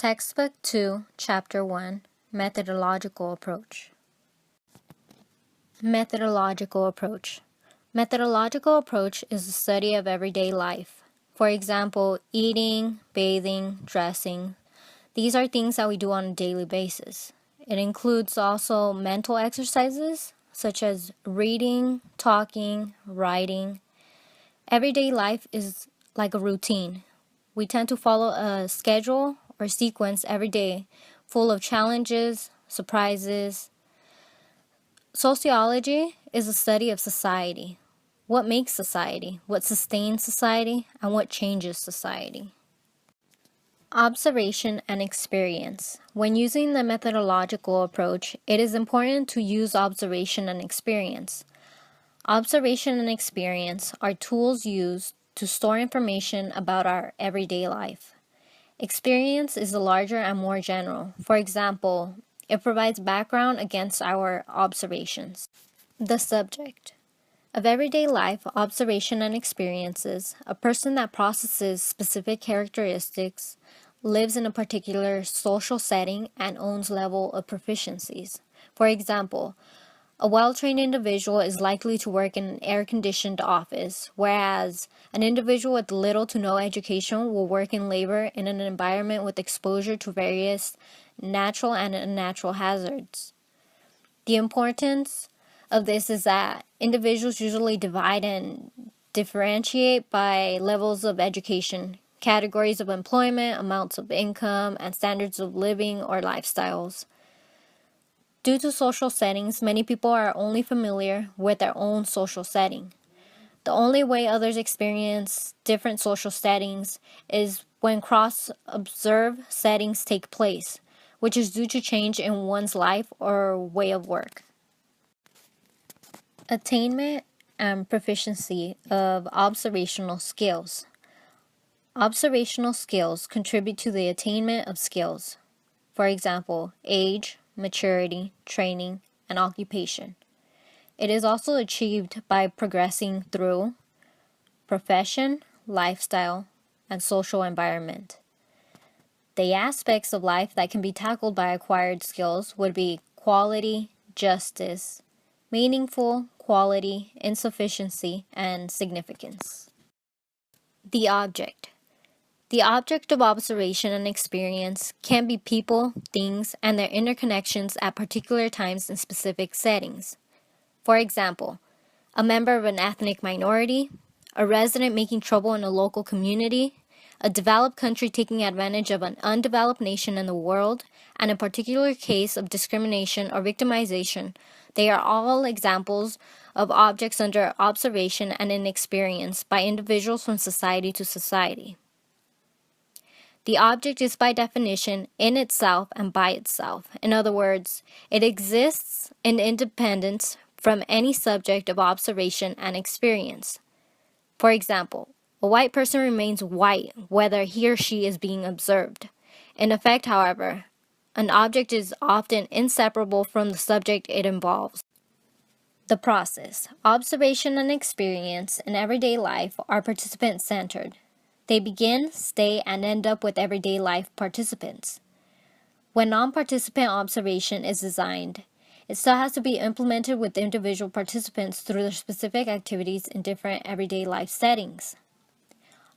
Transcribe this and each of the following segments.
Textbook 2, Chapter 1, Methodological Approach. Methodological approach. Methodological approach is the study of everyday life. For example, eating, bathing, dressing. These are things that we do on a daily basis. It includes also mental exercises such as reading, talking, writing. Everyday life is like a routine. We tend to follow a schedule or sequence every day, full of challenges, surprises. Sociology is a study of society. What makes society, what sustains society, and what changes society. Observation and experience. When using the methodological approach, it is important to use observation and experience. Observation and experience are tools used to store information about our everyday life. Experience is larger and more general. For example, it provides background against our observations. The subject of everyday life, observation and experiences, a person that processes specific characteristics, lives in a particular social setting, and owns level of proficiencies. For example, a well-trained individual is likely to work in an air-conditioned office, whereas an individual with little to no education will work in labor in an environment with exposure to various natural and unnatural hazards. The importance of this is that individuals usually divide and differentiate by levels of education, categories of employment, amounts of income, and standards of living or lifestyles. Due to social settings, many people are only familiar with their own social setting. The only way others experience different social settings is when cross-observed settings take place, which is due to change in one's life or way of work. Attainment and proficiency of observational skills. Observational skills contribute to the attainment of skills. For example, age, maturity, training, and occupation. It is also achieved by progressing through profession, lifestyle, and social environment. The aspects of life that can be tackled by acquired skills would be quality, justice, meaningful, quality, insufficiency, and significance. The object. The object of observation and experience can be people, things, and their interconnections at particular times in specific settings. For example, a member of an ethnic minority, a resident making trouble in a local community, a developed country taking advantage of an undeveloped nation in the world, and a particular case of discrimination or victimization. They are all examples of objects under observation and in experience by individuals from society to society. The object is by definition in itself and by itself. In other words, it exists in independence from any subject of observation and experience. For example, a white person remains white whether he or she is being observed. In effect, however, an object is often inseparable from the subject it involves. The process. Observation and experience in everyday life are participant-centered. They begin, stay, and end up with everyday life participants. When non-participant observation is designed, it still has to be implemented with individual participants through their specific activities in different everyday life settings.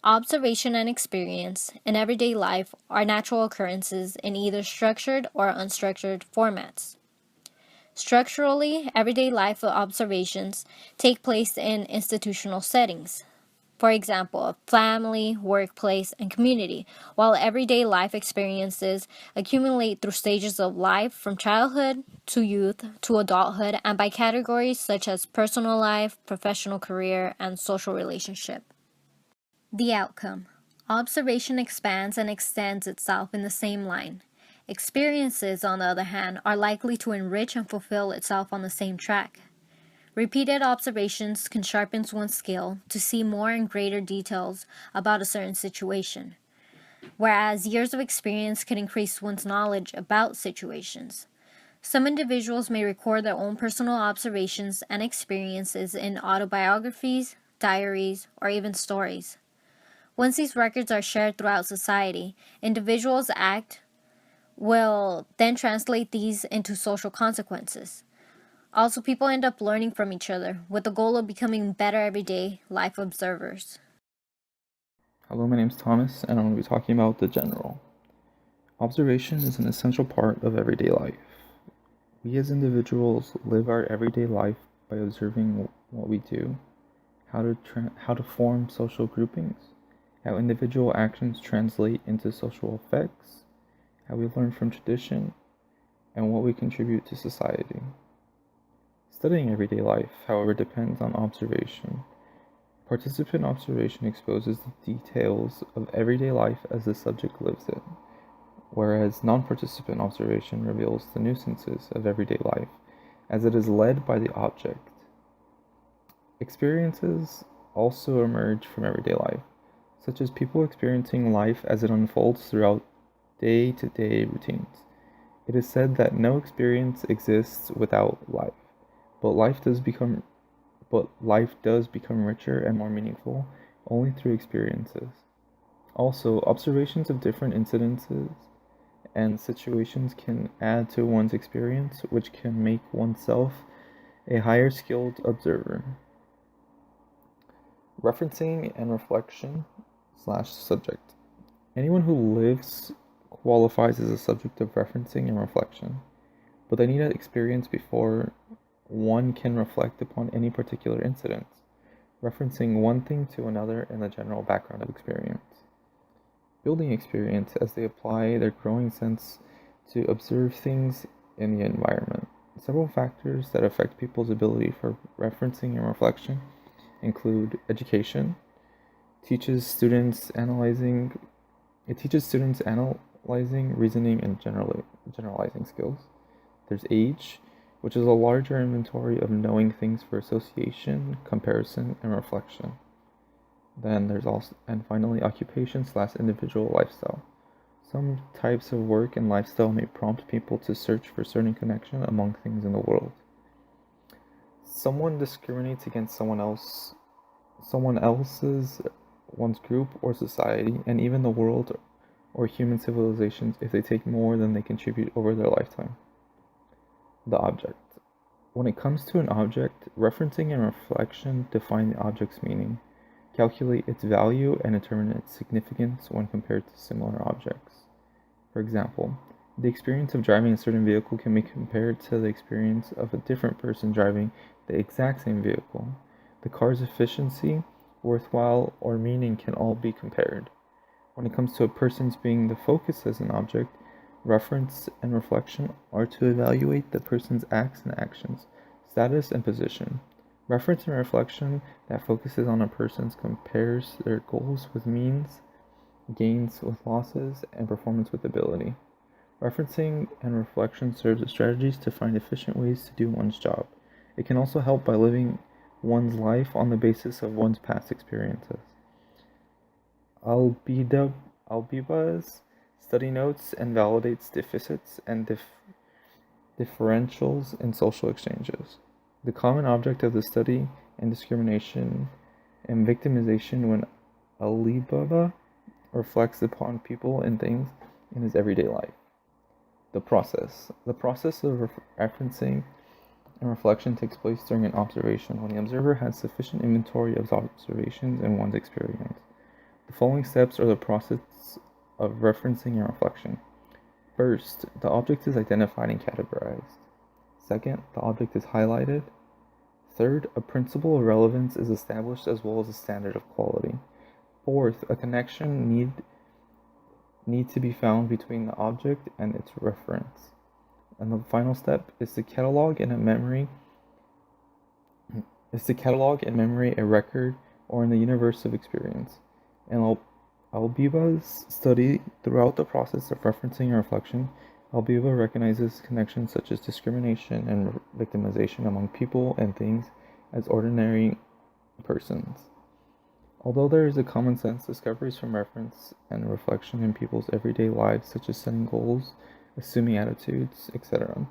Observation and experience in everyday life are natural occurrences in either structured or unstructured formats. Structurally, everyday life observations take place in institutional settings. For example, family, workplace, and community, while everyday life experiences accumulate through stages of life from childhood to youth to adulthood and by categories such as personal life, professional career, and social relationship. The outcome. Observation expands and extends itself in the same line. Experiences, on the other hand, are likely to enrich and fulfill itself on the same track. Repeated observations can sharpen one's skill to see more and greater details about a certain situation, whereas years of experience can increase one's knowledge about situations. Some individuals may record their own personal observations and experiences in autobiographies, diaries, or even stories. Once these records are shared throughout society, individuals act will then translate these into social consequences. Also, people end up learning from each other with the goal of becoming better everyday life observers. Hello, my name is Thomas, and I'm going to be talking about the general. Observation is an essential part of everyday life. We as individuals live our everyday life by observing what we do, how to form social groupings, how individual actions translate into social effects, how we learn from tradition, and what we contribute to society. Studying everyday life, however, depends on observation. Participant observation exposes the details of everyday life as the subject lives it, whereas non-participant observation reveals the nuisances of everyday life as it is led by the object. Experiences also emerge from everyday life, such as people experiencing life as it unfolds throughout day-to-day routines. It is said that no experience exists without life, but life does become richer and more meaningful only through experiences. Also, observations of different incidences and situations can add to one's experience, which can make oneself a higher skilled observer. Referencing and reflection slash subject. Anyone who lives qualifies as a subject of referencing and reflection, but they need an experience before one can reflect upon any particular incident, referencing one thing to another in the general background of experience. Building experience as they apply their growing sense to observe things in the environment. Several factors that affect people's ability for referencing and reflection include education. It teaches students analyzing, reasoning, and generalizing skills. There's age, which is a larger inventory of knowing things for association, comparison, and reflection. Then there's also, and finally, occupation slash individual lifestyle. Some types of work and lifestyle may prompt people to search for certain connection among things in the world. Someone discriminates against someone else's, one's group or society, and even the world or human civilizations if they take more than they contribute over their lifetime. The object. When it comes to an object, referencing and reflection define the object's meaning, calculate its value, and determine its significance when compared to similar objects. For example, the experience of driving a certain vehicle can be compared to the experience of a different person driving the exact same vehicle. The car's efficiency, worthwhile, or meaning can all be compared. When it comes to a person's being the focus as an object, reference and reflection are to evaluate the person's acts and actions, status and position. Reference and reflection that focuses on a person's compares their goals with means, gains with losses, and performance with ability. Referencing and reflection serves as strategies to find efficient ways to do one's job. It can also help by living one's life on the basis of one's past experiences. Albibas study notes and validates deficits and differentials in social exchanges. The common object of the study and discrimination and victimization when Alibaba reflects upon people and things in his everyday life. The process. The process of referencing and reflection takes place during an observation when the observer has sufficient inventory of observations in one's experience. The following steps are the process of referencing and reflection. First, the object is identified and categorized. Second, the object is highlighted. Third, a principle of relevance is established as well as a standard of quality. Fourth, a connection need to be found between the object and its reference. And the final step is to catalog in memory a record or in the universe of experience. And Albiba's study throughout the process of referencing and reflection, Albiba recognizes connections such as discrimination and victimization among people and things as ordinary persons. Although there is a common sense, discoveries from reference and reflection in people's everyday lives, such as setting goals, assuming attitudes, etc.,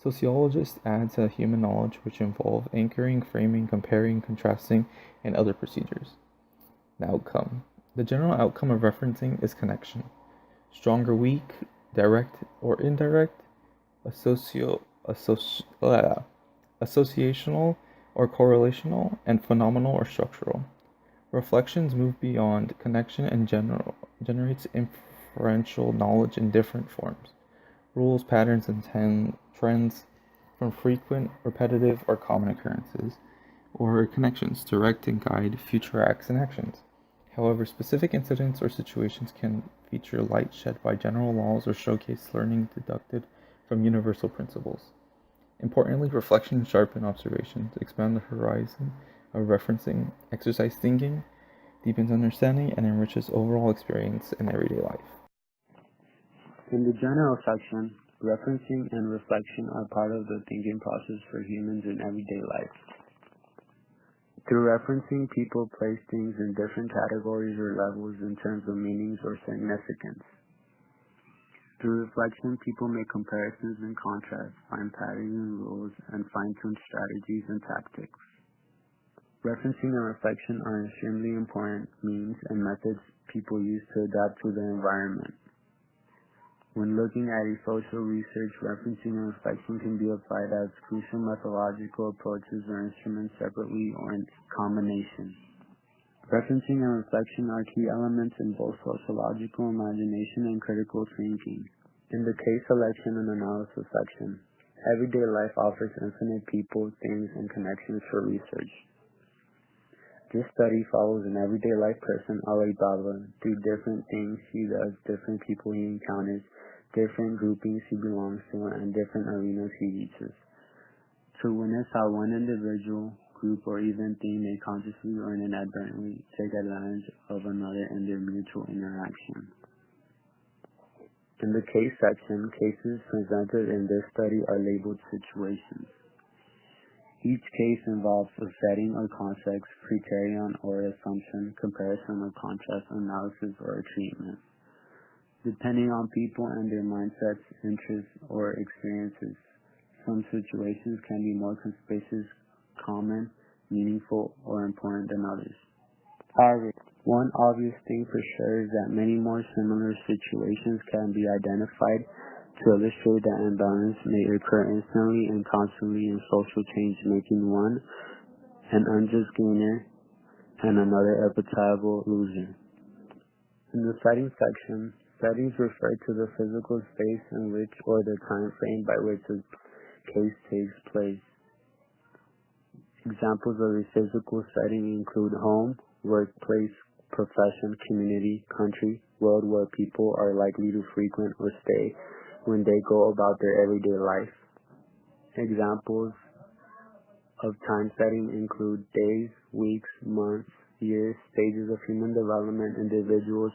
sociologists add to human knowledge which involve anchoring, framing, comparing, contrasting, and other procedures. The outcome. The general outcome of referencing is connection. Strong or weak, direct or indirect, associational or correlational, and phenomenal or structural. Reflections move beyond connection and generates inferential knowledge in different forms. Rules, patterns, and trends from frequent, repetitive, or common occurrences, or connections direct and guide future acts and actions. However, specific incidents or situations can feature light shed by general laws or showcase learning deducted from universal principles. Importantly, reflection sharpen observations, expand the horizon of referencing, exercise thinking, deepens understanding, and enriches overall experience in everyday life. In the general section, referencing and reflection are part of the thinking process for humans in everyday life. Through referencing, people place things in different categories or levels in terms of meanings or significance. Through reflection, people make comparisons and contrasts, find patterns and rules, and fine-tune strategies and tactics. Referencing and reflection are extremely important means and methods people use to adapt to their environment. When looking at a social research, referencing and reflection can be applied as crucial methodological approaches or instruments separately or in combination. Referencing and reflection are key elements in both sociological imagination and critical thinking. In the case selection and analysis section, everyday life offers infinite people, things, and connections for research. This study follows an everyday life person, Ali Baba, through different things he does, different people he encounters, different groupings he belongs to, and different arenas he reaches, to witness how one individual, group, or even thing may consciously or inadvertently take advantage of another in their mutual interaction. In the case section, cases presented in this study are labeled situations. Each case involves a setting or context, criterion or assumption, comparison or contrast, analysis, or a treatment. Depending on people and their mindsets, interests, or experiences, some situations can be more conspicuous, common, meaningful, or important than others. However, one obvious thing for sure is that many more similar situations can be identified to illustrate that imbalance may occur instantly and constantly in social change, making one an unjust gainer and another a potential loser. In the setting section, settings refer to the physical space in which or the time frame by which a case takes place. Examples of a physical setting include home, workplace, profession, community, country, world where people are likely to frequent or stay when they go about their everyday life. Examples of time setting include days, weeks, months, years, stages of human development individuals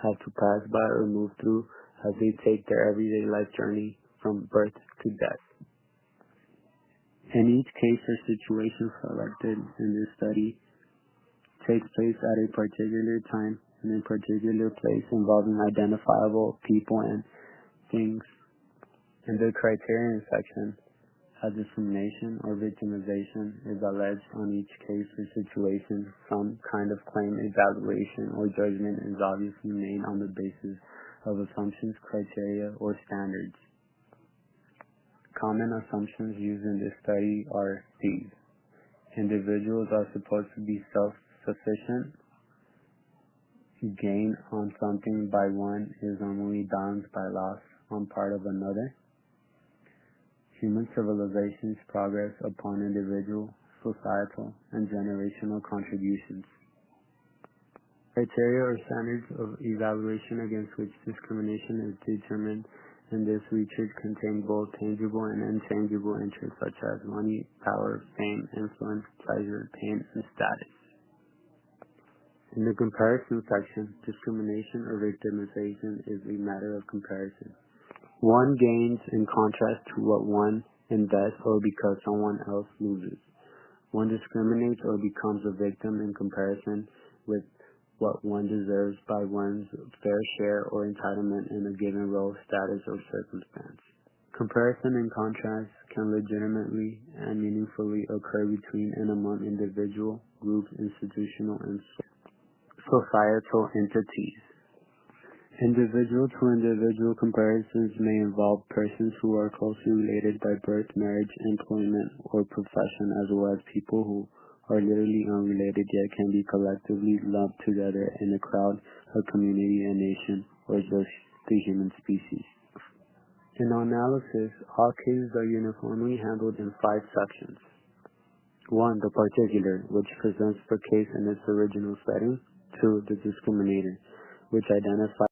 have to pass by or move through as they take their everyday life journey from birth to death. In each case or situation selected in this study takes place at a particular time in a particular place involving identifiable people and things. In the criterion section, a discrimination or victimization is alleged on each case or situation. Some kind of claim, evaluation, or judgment is obviously made on the basis of assumptions, criteria, or standards. Common assumptions used in this study are these. Individuals are supposed to be self-sufficient. Gain on something by one is normally balanced by loss on part of another. Human civilization's progress upon individual, societal, and generational contributions. Criteria or standards of evaluation against which discrimination is determined in this research contain both tangible and intangible interests such as money, power, fame, influence, pleasure, pain, and status. In the comparison section, discrimination or victimization is a matter of comparison. One gains in contrast to what one invests or because someone else loses. One discriminates or becomes a victim in comparison with what one deserves by one's fair share or entitlement in a given role, status, or circumstance. Comparison and contrast can legitimately and meaningfully occur between and among individual, groups, institutional, and societal entities. Individual-to-individual comparisons may involve persons who are closely related by birth, marriage, employment, or profession, as well as people who are literally unrelated yet can be collectively lumped together in a crowd, a community, a nation, or just the human species. In analysis, all cases are uniformly handled in 5 sections. 1. The particular, which presents the case in its original setting. 2. The discriminator, which identifies